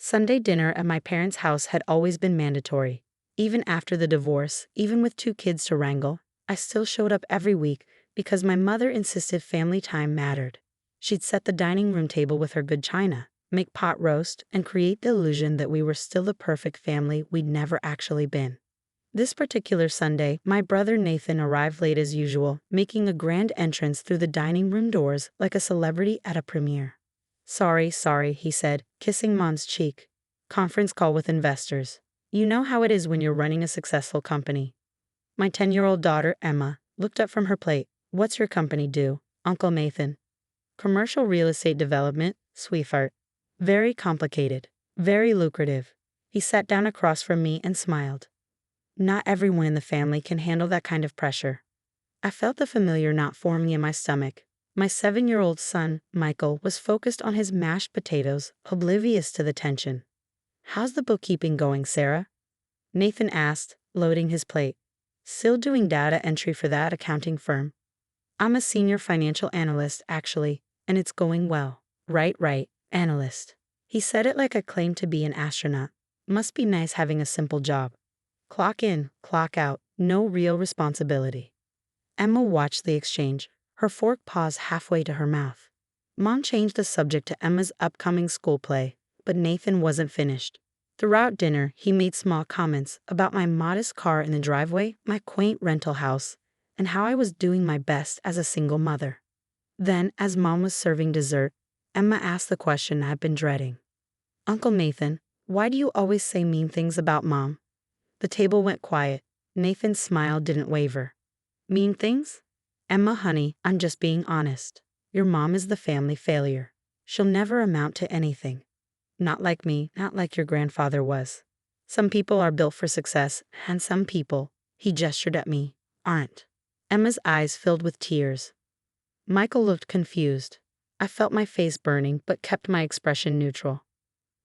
Sunday dinner at my parents' house had always been mandatory. Even after the divorce, even with 2 kids to wrangle, I still showed up every week because my mother insisted family time mattered. She'd set the dining room table with her good china, make pot roast, and create the illusion that we were still the perfect family we'd never actually been. This particular Sunday, my brother Nathan arrived late as usual, making a grand entrance through the dining room doors like a celebrity at a premiere. Sorry, he said, kissing Mom's cheek. Conference call with investors. You know how it is when you're running a successful company. My 10-year-old daughter, Emma, looked up from her plate. What's your company do, Uncle Nathan? Commercial real estate development, sweetheart. Very complicated. Very lucrative. He sat down across from me and smiled. Not everyone in the family can handle that kind of pressure. I felt the familiar knot forming in my stomach. My 7-year-old son, Michael, was focused on his mashed potatoes, oblivious to the tension. How's the bookkeeping going, Sarah? Nathan asked, loading his plate. Still doing data entry for that accounting firm. I'm a senior financial analyst, actually, and it's going well. Right, analyst. He said it like I claimed to be an astronaut. Must be nice having a simple job. Clock in, clock out, no real responsibility. Emma watched the exchange, her fork paused halfway to her mouth. Mom changed the subject to Emma's upcoming school play, but Nathan wasn't finished. Throughout dinner, he made small comments about my modest car in the driveway, my quaint rental house, and how I was doing my best as a single mother. Then, as Mom was serving dessert, Emma asked the question I've been dreading. Uncle Nathan, why do you always say mean things about Mom? The table went quiet. Nathan's smile didn't waver. Mean things? Emma, honey, I'm just being honest. Your mom is the family failure. She'll never amount to anything. Not like me, not like your grandfather was. Some people are built for success, and some people, he gestured at me, aren't. Emma's eyes filled with tears. Michael looked confused. I felt my face burning, but kept my expression neutral.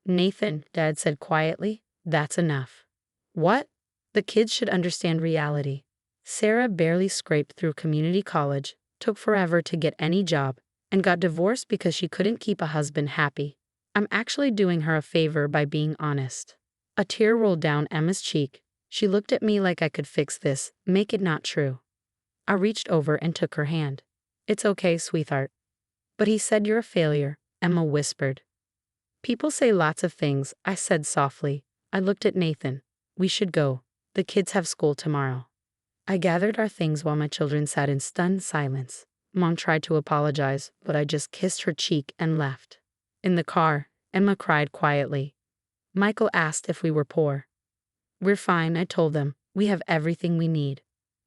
Nathan, Dad said quietly, that's enough. What? The kids should understand reality. Sarah barely scraped through community college, took forever to get any job, and got divorced because she couldn't keep a husband happy. I'm actually doing her a favor by being honest. A tear rolled down Emma's cheek. She looked at me like I could fix this, make it not true. I reached over and took her hand. It's okay, sweetheart. But he said you're a failure, Emma whispered. People say lots of things, I said softly. I looked at Nathan. We should go. The kids have school tomorrow. I gathered our things while my children sat in stunned silence. Mom tried to apologize, but I just kissed her cheek and left. In the car, Emma cried quietly. Michael asked if we were poor. We're fine, I told them. We have everything we need.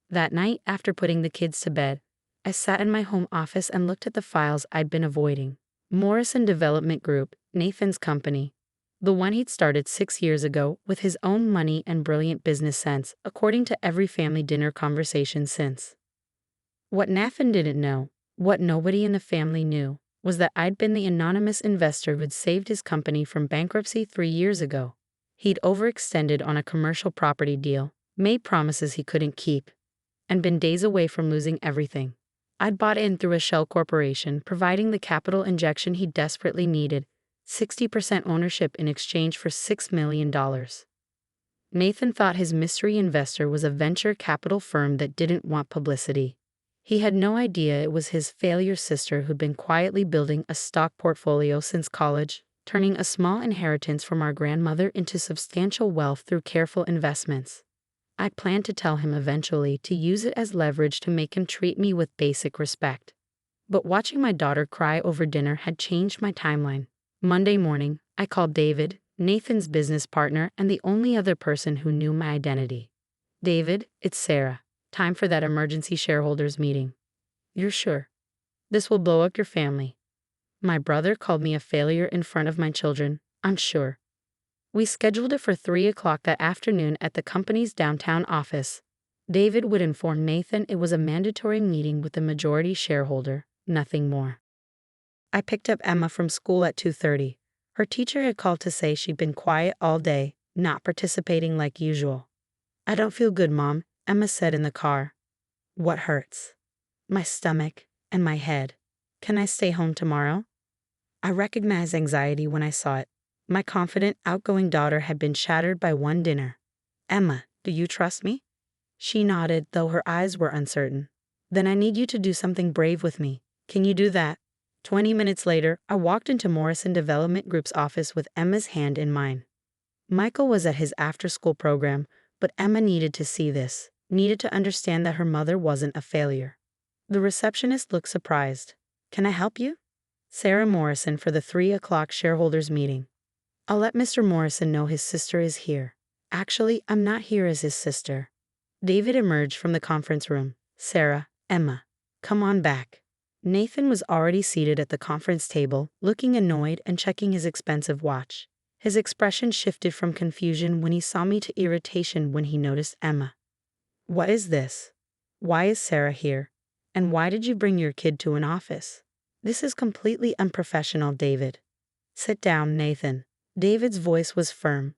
That night, after putting the kids to bed, I sat in my home office and looked at the files I'd been avoiding. Morrison Development Group, Nathan's company. The one he'd started 6 years ago with his own money and brilliant business sense, according to every family dinner conversation since. What Nathan didn't know, what nobody in the family knew, was that I'd been the anonymous investor who'd saved his company from bankruptcy 3 years ago. He'd overextended on a commercial property deal, made promises he couldn't keep, and been days away from losing everything. I'd bought in through a shell corporation, providing the capital injection he desperately needed, 60% ownership in exchange for $6 million. Nathan thought his mystery investor was a venture capital firm that didn't want publicity. He had no idea it was his failure sister who'd been quietly building a stock portfolio since college, turning a small inheritance from our grandmother into substantial wealth through careful investments. I planned to tell him eventually to use it as leverage to make him treat me with basic respect. But watching my daughter cry over dinner had changed my timeline. Monday morning, I called David, Nathan's business partner and the only other person who knew my identity. David, it's Sarah. Time for that emergency shareholders meeting. You're sure? This will blow up your family. My brother called me a failure in front of my children, I'm sure. We scheduled it for 3 o'clock that afternoon at the company's downtown office. David would inform Nathan it was a mandatory meeting with the majority shareholder, nothing more. I picked up Emma from school at 2:30. Her teacher had called to say she'd been quiet all day, not participating like usual. I don't feel good, Mom, Emma said in the car. What hurts? My stomach and my head. Can I stay home tomorrow? I recognized anxiety when I saw it. My confident, outgoing daughter had been shattered by one dinner. Emma, do you trust me? She nodded, though her eyes were uncertain. Then I need you to do something brave with me. Can you do that? 20 minutes later, I walked into Morrison Development Group's office with Emma's hand in mine. Michael was at his after-school program, but Emma needed to see this, needed to understand that her mother wasn't a failure. The receptionist looked surprised. Can I help you? Sarah Morrison for the 3 o'clock shareholders meeting. I'll let Mr. Morrison know his sister is here. Actually, I'm not here as his sister. David emerged from the conference room. Sarah, Emma, come on back. Nathan was already seated at the conference table, looking annoyed and checking his expensive watch. His expression shifted from confusion when he saw me to irritation when he noticed Emma. What is this? Why is Sarah here? And why did you bring your kid to an office? This is completely unprofessional, David. Sit down, Nathan. David's voice was firm.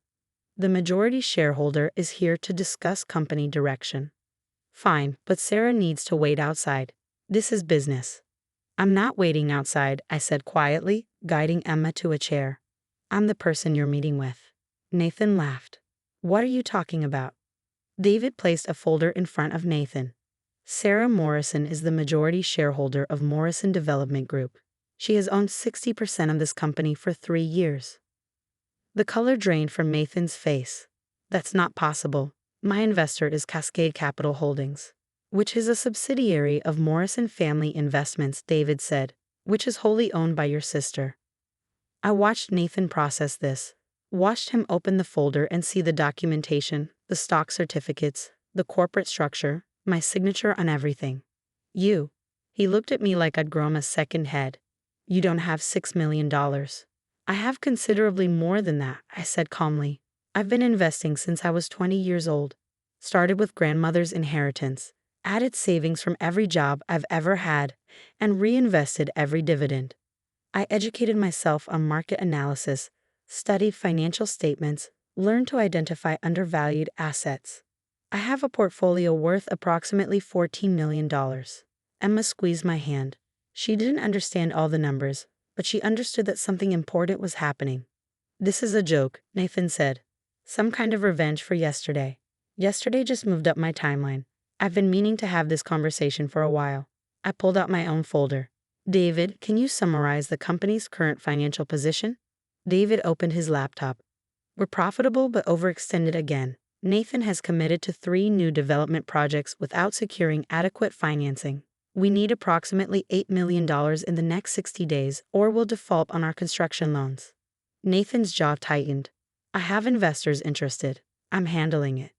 The majority shareholder is here to discuss company direction. Fine, but Sarah needs to wait outside. This is business. I'm not waiting outside, I said quietly, guiding Emma to a chair. I'm the person you're meeting with. Nathan laughed. What are you talking about? David placed a folder in front of Nathan. Sarah Morrison is the majority shareholder of Morrison Development Group. She has owned 60% of this company for 3 years. The color drained from Nathan's face. That's not possible. My investor is Cascade Capital Holdings, which is a subsidiary of Morrison Family Investments, David said, which is wholly owned by your sister. I watched Nathan process this, watched him open the folder and see the documentation, the stock certificates, the corporate structure, my signature on everything. He looked at me like I'd grown a second head. You don't have $6 million. I have considerably more than that, I said calmly. I've been investing since I was 20 years old. Started with grandmother's inheritance, added savings from every job I've ever had, and reinvested every dividend. I educated myself on market analysis, studied financial statements, learned to identify undervalued assets. I have a portfolio worth approximately $14 million. Emma squeezed my hand. She didn't understand all the numbers, but she understood that something important was happening. This is a joke, Nathan said. Some kind of revenge for yesterday. Yesterday just moved up my timeline. I've been meaning to have this conversation for a while. I pulled out my own folder. David, can you summarize the company's current financial position? David opened his laptop. We're profitable but overextended again. Nathan has committed to 3 new development projects without securing adequate financing. We need approximately $8 million in the next 60 days or we'll default on our construction loans. Nathan's jaw tightened. I have investors interested. I'm handling it.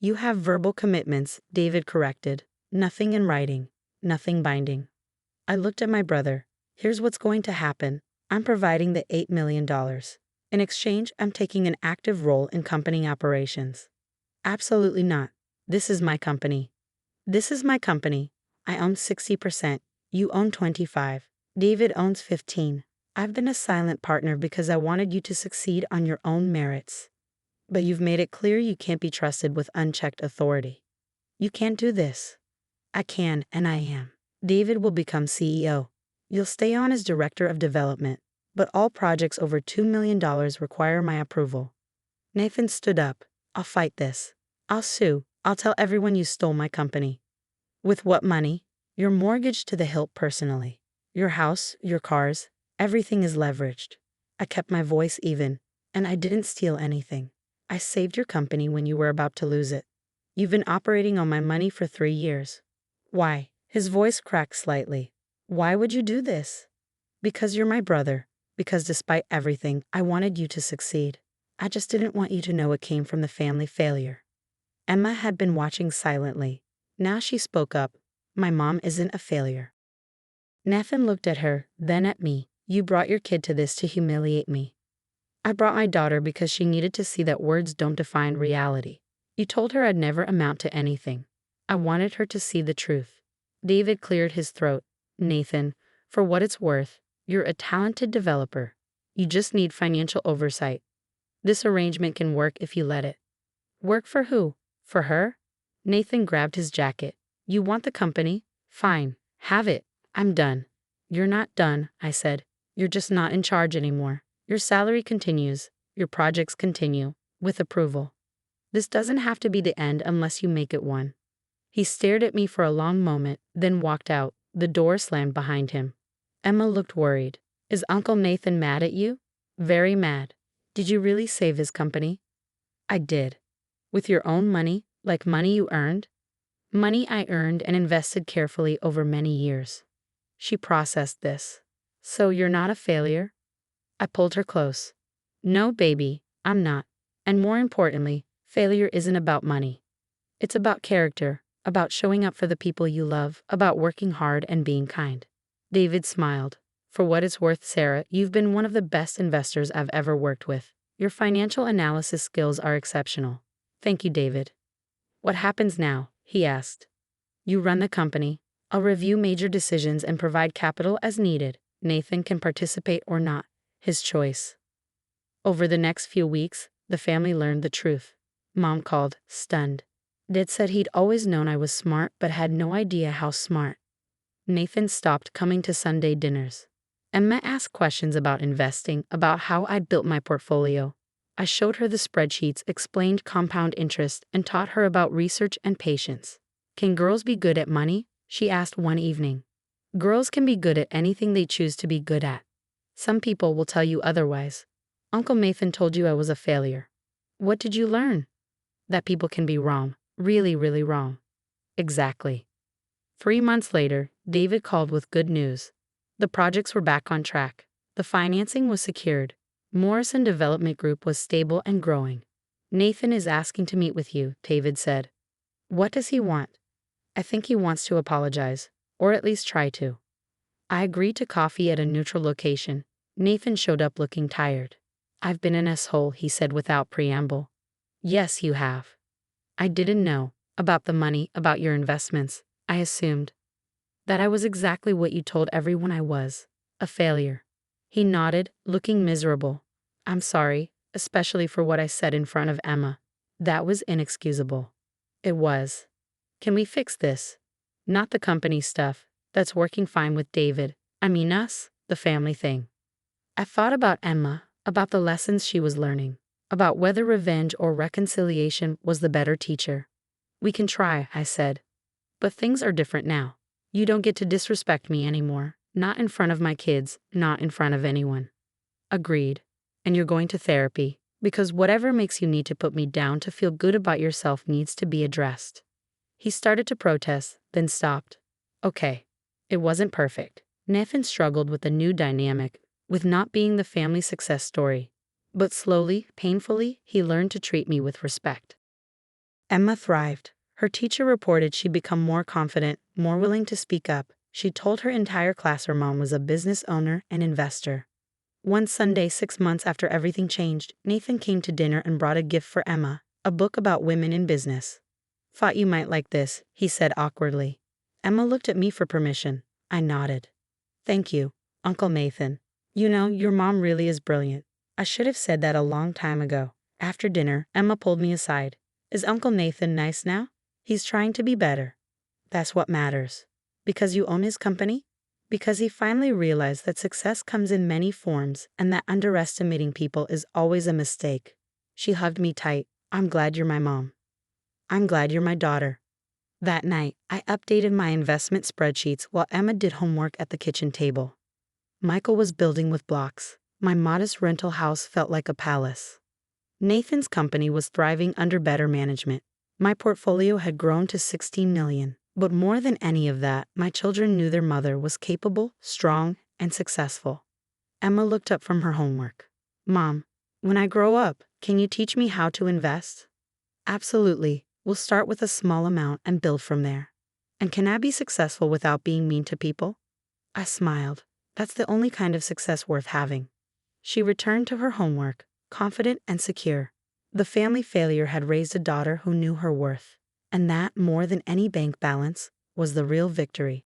You have verbal commitments, David corrected. Nothing in writing. Nothing binding. I looked at my brother. Here's what's going to happen. I'm providing the $8 million. In exchange, I'm taking an active role in company operations. Absolutely not. This is my company. This is my company. I own 60%. You own 25%. David owns 15%. I've been a silent partner because I wanted you to succeed on your own merits. But you've made it clear you can't be trusted with unchecked authority. You can't do this. I can, and I am. David will become CEO. You'll stay on as Director of Development, but all projects over $2 million require my approval. Nathan stood up. I'll fight this. I'll sue. I'll tell everyone you stole my company. With what money? Your mortgage to the hilt personally. Your house, your cars, everything is leveraged. I kept my voice even, and I didn't steal anything. I saved your company when you were about to lose it. You've been operating on my money for 3 years. Why? His voice cracked slightly. Why would you do this? Because you're my brother. Because despite everything, I wanted you to succeed. I just didn't want you to know it came from the family failure. Emma had been watching silently. Now she spoke up. My mom isn't a failure. Nathan looked at her, then at me. You brought your kid to this to humiliate me. I brought my daughter because she needed to see that words don't define reality. You told her I'd never amount to anything. I wanted her to see the truth. David cleared his throat. Nathan, for what it's worth, you're a talented developer. You just need financial oversight. This arrangement can work if you let it. Work for who? For her? Nathan grabbed his jacket. You want the company? Fine, have it. I'm done. You're not done, I said. You're just not in charge anymore. Your salary continues, your projects continue, with approval. This doesn't have to be the end unless you make it one. He stared at me for a long moment, then walked out. The door slammed behind him. Emma looked worried. Is Uncle Nathan mad at you? Very mad. Did you really save his company? I did. With your own money, like money you earned? Money I earned and invested carefully over many years. She processed this. So you're not a failure? I pulled her close. No, baby, I'm not. And more importantly, failure isn't about money. It's about character, about showing up for the people you love, about working hard and being kind. David smiled. For what it's worth, Sarah, you've been one of the best investors I've ever worked with. Your financial analysis skills are exceptional. Thank you, David. What happens now? He asked. You run the company. I'll review major decisions and provide capital as needed. Nathan can participate or not. His choice. Over the next few weeks, the family learned the truth. Mom called, stunned. Dad said he'd always known I was smart but had no idea how smart. Nathan stopped coming to Sunday dinners. Emma asked questions about investing, about how I'd built my portfolio. I showed her the spreadsheets, explained compound interest, and taught her about research and patience. Can girls be good at money? She asked one evening. Girls can be good at anything they choose to be good at. Some people will tell you otherwise. Uncle Nathan told you I was a failure. What did you learn? That people can be wrong, really, really wrong. Exactly. 3 months later, David called with good news. The projects were back on track. The financing was secured. Morrison Development Group was stable and growing. Nathan is asking to meet with you, David said. What does he want? I think he wants to apologize, or at least try to. I agreed to coffee at a neutral location. Nathan showed up looking tired. I've been an asshole, he said without preamble. Yes, you have. I didn't know about the money, about your investments. I assumed that I was exactly what you told everyone I was, a failure. He nodded, looking miserable. I'm sorry, especially for what I said in front of Emma. That was inexcusable. It was. Can we fix this? Not the company stuff. That's working fine with David. I mean us, the family thing. I thought about Emma, about the lessons she was learning, about whether revenge or reconciliation was the better teacher. We can try, I said. But things are different now. You don't get to disrespect me anymore. Not in front of my kids, not in front of anyone. Agreed. And you're going to therapy, because whatever makes you need to put me down to feel good about yourself needs to be addressed. He started to protest, then stopped. Okay. It wasn't perfect. Nathan struggled with the new dynamic, with not being the family success story. But slowly, painfully, he learned to treat me with respect. Emma thrived. Her teacher reported she'd become more confident, more willing to speak up. She told her entire class her mom was a business owner and investor. One Sunday, 6 months after everything changed, Nathan came to dinner and brought a gift for Emma, a book about women in business. Thought you might like this, he said awkwardly. Emma looked at me for permission. I nodded. Thank you, Uncle Nathan. You know, your mom really is brilliant. I should have said that a long time ago. After dinner, Emma pulled me aside. Is Uncle Nathan nice now? He's trying to be better. That's what matters. Because you own his company? Because he finally realized that success comes in many forms and that underestimating people is always a mistake. She hugged me tight. I'm glad you're my mom. I'm glad you're my daughter. That night, I updated my investment spreadsheets while Emma did homework at the kitchen table. Michael was building with blocks. My modest rental house felt like a palace. Nathan's company was thriving under better management. My portfolio had grown to $16 million. But more than any of that, my children knew their mother was capable, strong, and successful. Emma looked up from her homework. Mom, when I grow up, can you teach me how to invest? Absolutely. We'll start with a small amount and build from there. And can I be successful without being mean to people? I smiled. That's the only kind of success worth having. She returned to her homework, confident and secure. The family failure had raised a daughter who knew her worth. And that, more than any bank balance, was the real victory.